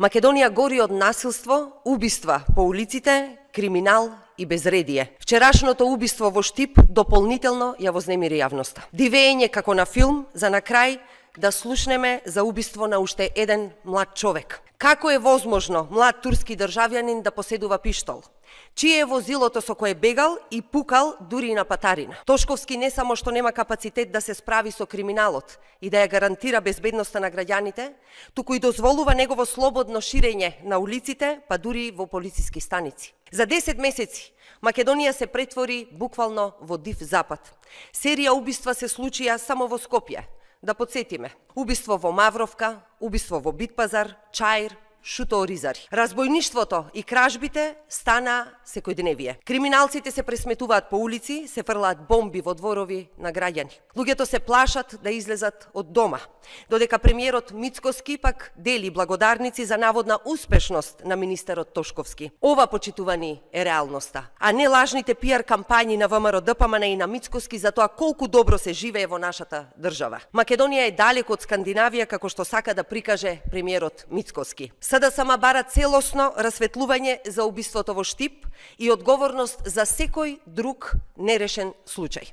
Македонија гори од насилство, убиства по улиците, криминал и безредие. Вчерашното убиство во Штип дополнително ја вознемири јавноста. Дивење како на филм, за на крај да слушнеме за убиство на уште еден млад човек. Како е возможно млад турски државјанин да поседува пиштол? Чие е возилото со кое бегал и пукал дури на патарина? Тошковски не само што нема капацитет да се справи со криминалот и да ја гарантира безбедноста на граѓаните, туку и дозволува негово слободно ширење на улиците, па дури во полициски станици. За 10 месеци Македонија се претвори буквално во див запад. Серија убиства се случија само во Скопје. Да подсетиме, убиство во Мавровка, убиство во Битпазар, Чаир, шутооризари. Разбојништвото и кражбите стана секојдневие. Криминалците се пресметуваат по улици, се фрлаат бомби во дворови на граѓани. Луѓето се плашат да излезат од дома, додека премиерот Мицкоски пак дели благодарници за наводна успешност на министерот Тошковски. Ова, почитувани, е реалноста, а не лажните пиар кампањи на ВМРО ДПМН и на Мицкоски за тоа колку добро се живее во нашата држава. Македонија е далеко од Скандинавија, како што сака да прикаже премиерот Мицкоски. СДСМ бара целосно расветлување за убиството во Штип и одговорност за секој друг нерешен случај.